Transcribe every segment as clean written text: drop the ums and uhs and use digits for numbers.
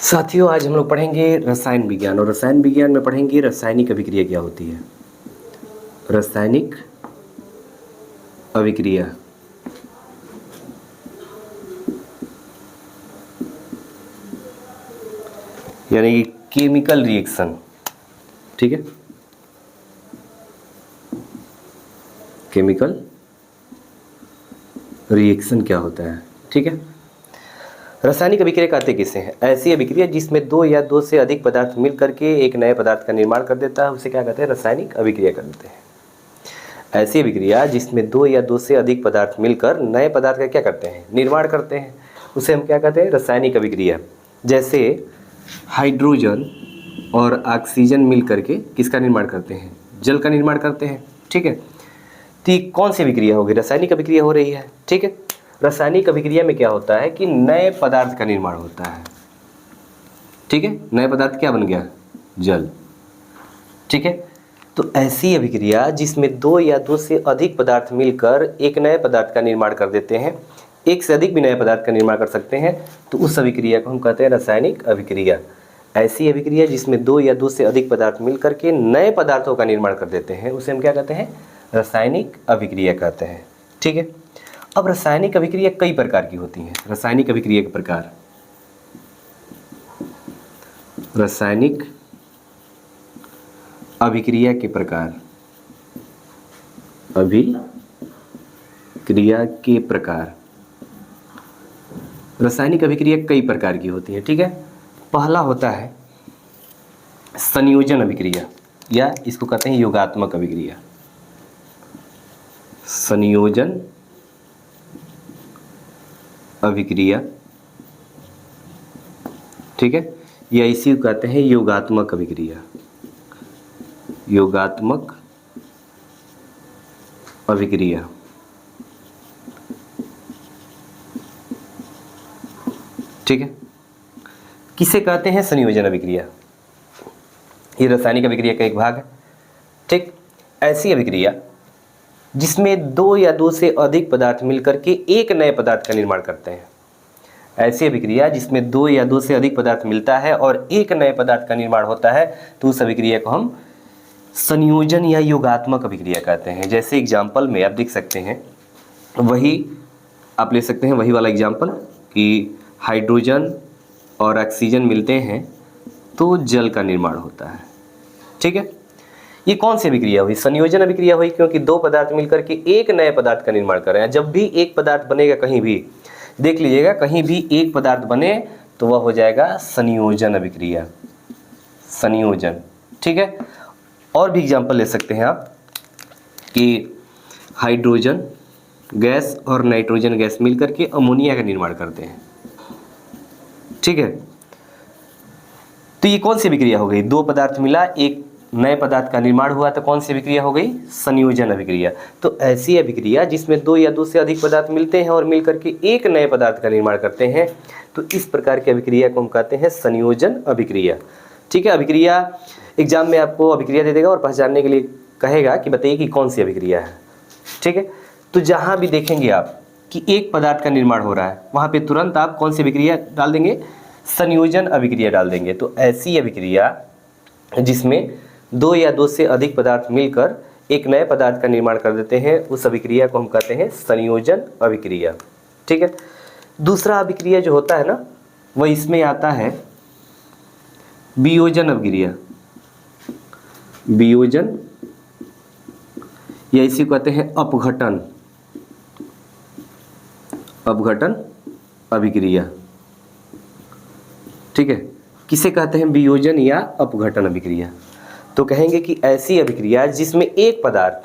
साथियों, आज हम लोग पढ़ेंगे रसायन विज्ञान और रसायन विज्ञान में पढ़ेंगे रासायनिक अभिक्रिया क्या होती है। रासायनिक अभिक्रिया यानी कि केमिकल रिएक्शन। ठीक है, केमिकल रिएक्शन क्या होता है। ठीक है, रासायनिक अभिक्रिया कहते किसे हैं? ऐसी अभिक्रिया जिसमें दो या दो से अधिक पदार्थ मिल करके एक नए पदार्थ का निर्माण कर देता है, उसे क्या कहते हैं? रासायनिक अभिक्रिया कहते हैं। ऐसी अभिक्रिया जिसमें दो या दो से अधिक पदार्थ मिलकर नए पदार्थ का क्या करते हैं? निर्माण करते हैं, उसे हम क्या कहते हैं? रासायनिक अभिक्रिया। जैसे हाइड्रोजन और ऑक्सीजन मिल करके किसका निर्माण करते हैं? जल का निर्माण करते हैं। ठीक है, तो ये कौन सी अभिक्रिया होगी? रासायनिक अभिक्रिया हो रही है। ठीक है, रासायनिक अभिक्रिया में क्या होता है कि नए पदार्थ का निर्माण होता है। ठीक है, नए पदार्थ क्या बन गया? जल। ठीक है, तो ऐसी अभिक्रिया जिसमें दो या दो से अधिक पदार्थ मिलकर एक नए पदार्थ का निर्माण कर देते हैं, एक से अधिक भी नए पदार्थ का निर्माण कर सकते हैं, तो उस अभिक्रिया को हम कहते हैं रासायनिक अभिक्रिया। ऐसी अभिक्रिया जिसमें दो या दो से अधिक पदार्थ मिलकर के नए पदार्थों का निर्माण कर देते हैं, उसे हम क्या कहते हैं? रासायनिक अभिक्रिया कहते हैं। ठीक है, अब रासायनिक अभिक्रिया कई प्रकार की होती हैं। रासायनिक अभिक्रिया के प्रकार, रासायनिक अभिक्रिया के प्रकार, अभिक्रिया के प्रकार। रासायनिक अभिक्रिया कई प्रकार की होती है। ठीक है, पहला होता है संयोजन अभिक्रिया, या इसको कहते हैं योगात्मक अभिक्रिया। संयोजन अभिक्रिया, ठीक है, या इसी को कहते हैं योगात्मक अभिक्रिया। योगात्मक अभिक्रिया। ठीक है, किसे कहते हैं? संयोजन अभिक्रिया। ये रासायनिक अभिक्रिया का एक भाग है। ठीक, ऐसी अभिक्रिया जिसमें दो या दो से अधिक पदार्थ मिलकर के एक नए पदार्थ का निर्माण करते हैं। ऐसी अभिक्रिया जिसमें दो या दो से अधिक पदार्थ मिलता है और एक नए पदार्थ का निर्माण होता है, तो उस अभिक्रिया को हम संयोजन या योगात्मक अभिक्रिया कहते हैं। जैसे एग्जाम्पल में आप देख सकते हैं, वही आप ले सकते हैं, वही वाला एग्जाम्पल कि हाइड्रोजन और ऑक्सीजन मिलते हैं तो जल का निर्माण होता है। ठीक है, ये कौन सी अभिक्रिया हुई? संयोजन अभिक्रिया हुई, क्योंकि दो पदार्थ मिलकर के एक नए पदार्थ का निर्माण कर रहे हैं। जब भी एक पदार्थ बनेगा, कहीं भी देख लीजिएगा, कहीं भी एक पदार्थ बने तो वह हो जाएगा संयोजन अभिक्रिया। संयोजन। ठीक है, और भी एग्जाम्पल ले सकते हैं आप कि हाइड्रोजन गैस और नाइट्रोजन गैस मिलकर के अमोनिया का निर्माण करते हैं। ठीक है, तो ये कौन सी अभिक्रिया हो गई? दो पदार्थ मिला, एक नए पदार्थ का निर्माण हुआ, तो कौन सी अभिक्रिया हो गई? संयोजन अभिक्रिया। तो ऐसी अभिक्रिया जिसमें दो या दो से अधिक पदार्थ मिलते हैं और मिलकर के एक नए पदार्थ का निर्माण करते हैं, तो इस प्रकार की अभिक्रिया को हम कहते हैं संयोजन अभिक्रिया। ठीक है, अभिक्रिया एग्जाम में आपको अभिक्रिया दे देगा और पहचानने के लिए कहेगा कि बताइए कि कौन सी अभिक्रिया है। ठीक है, तो जहाँ भी देखेंगे आप कि एक पदार्थ का निर्माण हो रहा है, वहाँ पे तुरंत आप कौन सी अभिक्रिया डाल देंगे? संयोजन अभिक्रिया डाल देंगे। तो ऐसी अभिक्रिया जिसमें दो या दो से अधिक पदार्थ मिलकर एक नए पदार्थ का निर्माण कर देते हैं, उस अभिक्रिया को हम कहते हैं संयोजन अभिक्रिया। ठीक है, दूसरा अभिक्रिया जो होता है ना, वह इसमें आता है वियोजन अभिक्रिया। वियोजन, या इसी को कहते हैं अपघटन। अपघटन अभिक्रिया। ठीक है, किसे कहते हैं? वियोजन या अपघटन अभिक्रिया। तो कहेंगे कि ऐसी अभिक्रिया जिसमें एक पदार्थ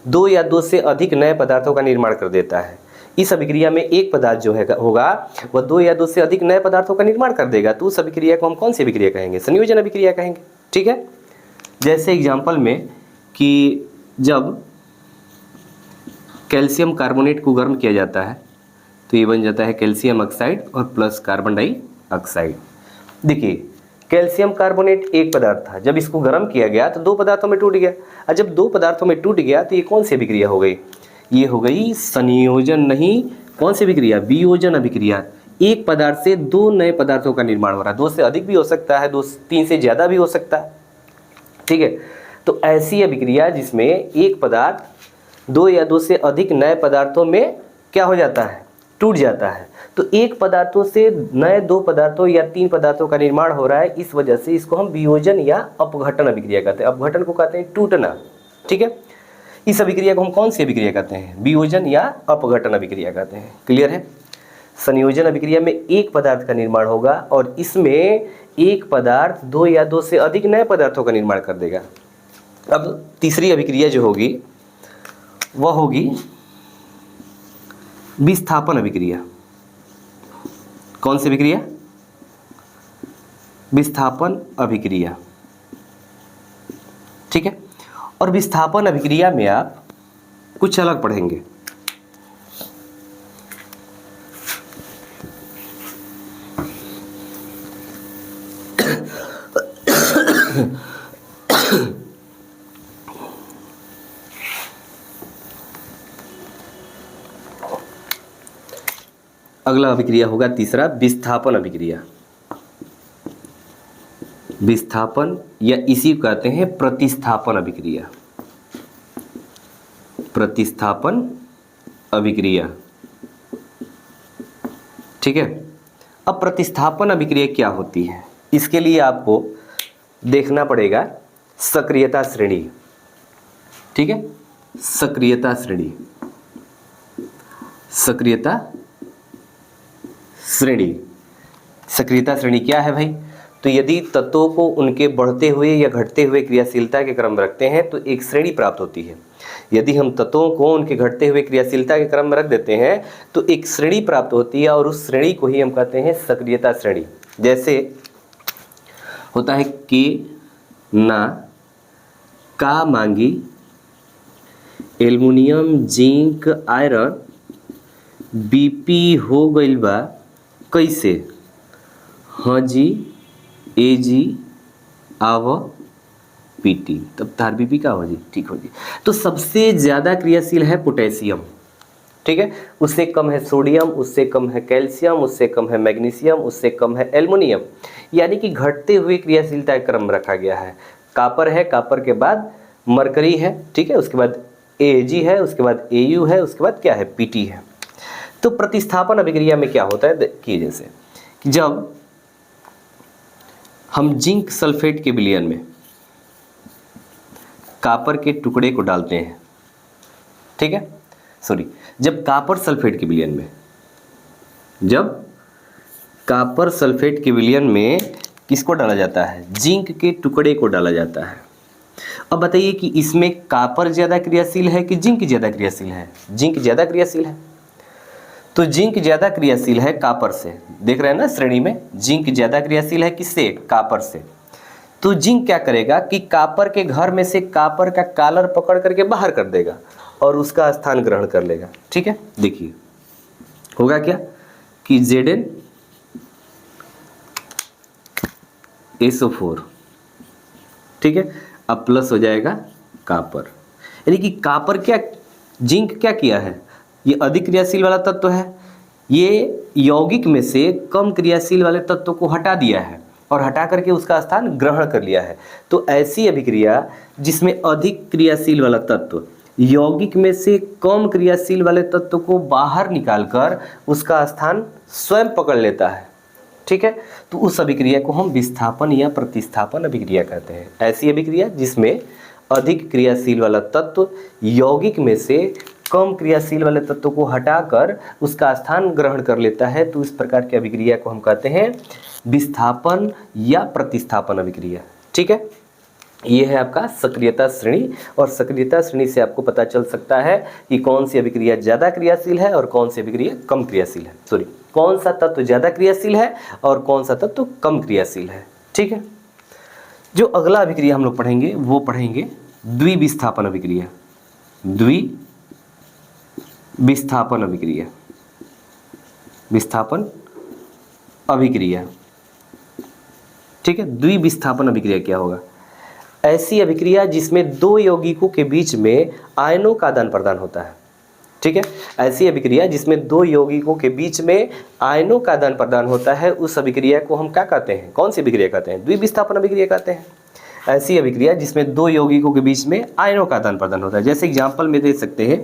दो या दो से अधिक नए पदार्थों का निर्माण कर देता है। इस अभिक्रिया में एक पदार्थ जो है होगा वह दो या दो से अधिक नए पदार्थों का निर्माण कर देगा, तो उस अभिक्रिया को हम कौन सी अभिक्रिया कहेंगे? संयोजन अभिक्रिया कहेंगे। ठीक है, जैसे एग्जाम्पल में कि जब कैल्शियम कार्बोनेट को गर्म किया जाता है तो ये बन जाता है कैल्शियम ऑक्साइड और प्लस कार्बन डाइऑक्साइड। देखिए, कैल्शियम कार्बोनेट एक पदार्थ था, जब इसको गर्म किया गया तो दो पदार्थों में टूट गया, और जब दो पदार्थों में टूट गया तो ये कौन सी अभिक्रिया हो गई? ये हो गई संयोजन, नहीं, कौन सी अभिक्रिया? वियोजन अभिक्रिया। एक पदार्थ से दो नए पदार्थों का निर्माण हो रहा है। दो से अधिक भी हो सकता है, दो तीन से ज़्यादा भी हो सकता है, ठीक है। तो ऐसी अभिक्रिया जिसमें एक पदार्थ दो या दो से अधिक नए पदार्थों में क्या हो जाता है, टूट जाता है। तो एक पदार्थों से नए दो पदार्थों या तीन पदार्थों का निर्माण हो रहा है, इस वजह से इसको हम वियोजन या अपघटन अभिक्रिया कहते हैं। अपघटन को कहते हैं टूटना, ठीक है। इस अभिक्रिया को हम कौन सी अभिक्रिया कहते हैं, वियोजन या अपघटन अभिक्रिया कहते हैं। क्लियर है। संयोजन अभिक्रिया में एक पदार्थ का निर्माण होगा और इसमें एक पदार्थ दो या दो से अधिक नए पदार्थों का निर्माण कर देगा। अब तीसरी अभिक्रिया जो होगी वह होगी विस्थापन अभिक्रिया। कौन सी अभिक्रिया, विस्थापन अभिक्रिया, ठीक है। और विस्थापन अभिक्रिया में आप कुछ अलग पढ़ेंगे। अगला अभिक्रिया होगा तीसरा, विस्थापन अभिक्रिया। विस्थापन या इसी को कहते हैं प्रतिस्थापन अभिक्रिया। प्रतिस्थापन अभिक्रिया, ठीक है। अब प्रतिस्थापन अभिक्रिया क्या होती है, इसके लिए आपको देखना पड़ेगा सक्रियता श्रेणी, ठीक है। सक्रियता श्रेणी, सक्रियता श्रेणी। सक्रियता श्रेणी क्या है भाई, तो यदि तत्वों को उनके बढ़ते हुए या घटते हुए क्रियाशीलता के क्रम में रखते हैं तो एक श्रेणी प्राप्त होती है। यदि हम तत्वों को उनके घटते हुए क्रियाशीलता के क्रम में रख देते हैं तो एक श्रेणी प्राप्त होती है और उस श्रेणी को ही हम कहते हैं सक्रियता श्रेणी। जैसे होता है के ना का मांगी एल्युमिनियम जिंक आयरन बीपी हो गइल बा कैसे, हाँ जी ए जी आव पीटी, तब तार बीपी का हो जी ठीक हो जी। तो सबसे ज़्यादा क्रियाशील है पोटेशियम, ठीक है। उससे कम है सोडियम, उससे कम है कैल्शियम, उससे कम है मैग्नीशियम, उससे कम है एल्युमिनियम। यानी कि घटते हुए क्रियाशीलता क्रम रखा गया है। कापर है, कापर के बाद मरकरी है, ठीक है, उसके बाद एजी है, उसके बाद एयू है, उसके बाद क्या है पीटी है। तो प्रतिस्थापन अभिक्रिया में क्या होता है देखिए, जैसे कि जब हम जिंक सल्फेट के विलयन में कापर के टुकड़े को डालते हैं, ठीक है, सॉरी, जब कापर सल्फेट के विलयन में, जब कापर सल्फेट के विलयन में किसको डाला जाता है, जिंक के टुकड़े को डाला जाता है। अब बताइए कि इसमें कापर ज़्यादा क्रियाशील है कि जिंक ज़्यादा क्रियाशील है? जिंक ज़्यादा क्रियाशील है। तो जिंक ज़्यादा क्रियाशील है कापर से, देख रहे हैं ना श्रेणी में, जिंक ज़्यादा क्रियाशील है किससे, कापर से। तो जिंक क्या करेगा कि कापर के घर में से कापर का कॉलर पकड़ करके बाहर कर देगा और उसका स्थान ग्रहण कर लेगा, ठीक है। देखिए होगा क्या कि Zn SO4, ठीक है, अब प्लस हो जाएगा कापर। यानी कि कापर क्या, जिंक क्या किया है, ये अधिक क्रियाशील वाला तत्व है, ये यौगिक में से कम क्रियाशील वाले तत्व को हटा दिया है और हटा करके उसका स्थान ग्रहण कर लिया है। तो ऐसी अभिक्रिया जिसमें अधिक क्रियाशील वाला तत्व यौगिक में से कम क्रियाशील वाले तत्व को बाहर निकालकर उसका स्थान स्वयं पकड़ लेता है, ठीक है। तो उस अभिक्रिया को हम विस्थापन या प्रतिस्थापन अभिक्रिया कहते हैं। ऐसी अभिक्रिया जिसमें अधिक क्रियाशील वाला तत्व यौगिक में से कम क्रियाशील वाले तत्व को हटाकर उसका स्थान ग्रहण कर लेता है, तो इस प्रकार की अभिक्रिया को हम कहते हैं विस्थापन या प्रतिस्थापन अभिक्रिया, ठीक है। ये है आपका सक्रियता श्रेणी, और सक्रियता श्रेणी से आपको पता चल सकता है कि कौन सी अभिक्रिया ज़्यादा क्रियाशील है और कौन सी अभिक्रिया कम क्रियाशील है, सॉरी, कौन सा तत्व ज़्यादा क्रियाशील है और कौन सा तत्व कम क्रियाशील है, ठीक है। जो अगला अभिक्रिया हम लोग पढ़ेंगे वो पढ़ेंगे द्विविस्थापन अभिक्रिया। द्विविस्थापन अभिक्रिया, विस्थापन अभिक्रिया, ठीक है। द्विविस्थापन अभिक्रिया क्या होगा? ऐसी अभिक्रिया जिसमें दो यौगिकों के बीच में आयनों का आदान प्रदान होता है। ठीक है। ऐसी अभिक्रिया जिसमें दो यौगिकों के बीच में आयनों का आदान प्रदान होता है, उस अभिक्रिया को हम क्या कहते हैं, कौन सी अभिक्रिया कहते हैं, द्विविस्थापन अभिक्रिया कहते हैं। ऐसी अभिक्रिया जिसमें दो यौगिकों के बीच में आयनों का आदान प्रदान होता है। जैसे एग्जाम्पल में दे सकते हैं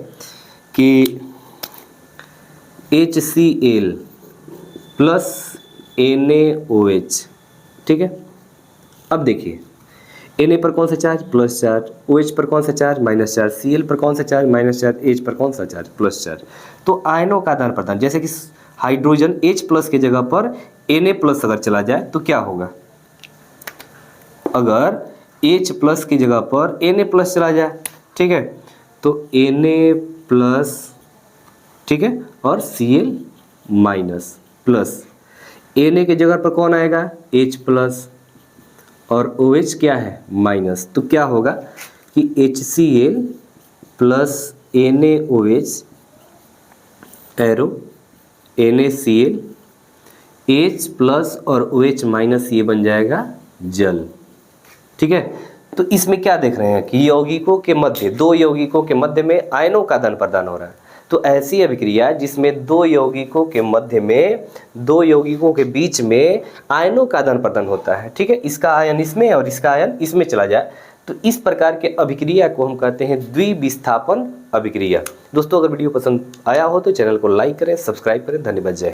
कि HCl प्लस NaOH, ठीक है। अब देखिए Na पर कौन सा चार्ज, प्लस चार्ज, OH पर कौन सा चार्ज, माइनस चार्ज, Cl पर कौन सा चार्ज, माइनस चार्ज, H पर कौन सा चार्ज, प्लस चार्ज। तो आयनों का आदान प्रदान, जैसे कि हाइड्रोजन H प्लस की जगह पर Na प्लस अगर चला जाए तो क्या होगा, अगर H प्लस की जगह पर Na प्लस चला जाए, ठीक है, तो Na प्लस, ठीक है, और Cl माइनस प्लस, Na की जगह पर कौन आएगा, H प्लस, और OH क्या है, माइनस। तो क्या होगा कि HCl plus NaOH arrow NaCl, H plus और OH माइनस, ये बन जाएगा जल, ठीक है। तो इसमें क्या देख रहे हैं कि यौगिकों के मध्य, दो यौगिकों के मध्य में आयनों का आदान प्रदान हो रहा है। तो ऐसी अभिक्रिया जिसमें दो यौगिकों के मध्य में, दो यौगिकों के बीच में आयनों का आदान प्रदान होता है, ठीक है। इसका आयन इसमें और इसका आयन इसमें चला जाए, तो इस प्रकार के अभिक्रिया को हम कहते हैं द्विविस्थापन अभिक्रिया। दोस्तों, अगर वीडियो पसंद आया हो तो चैनल को लाइक करें, सब्सक्राइब करें। धन्यवाद। जय।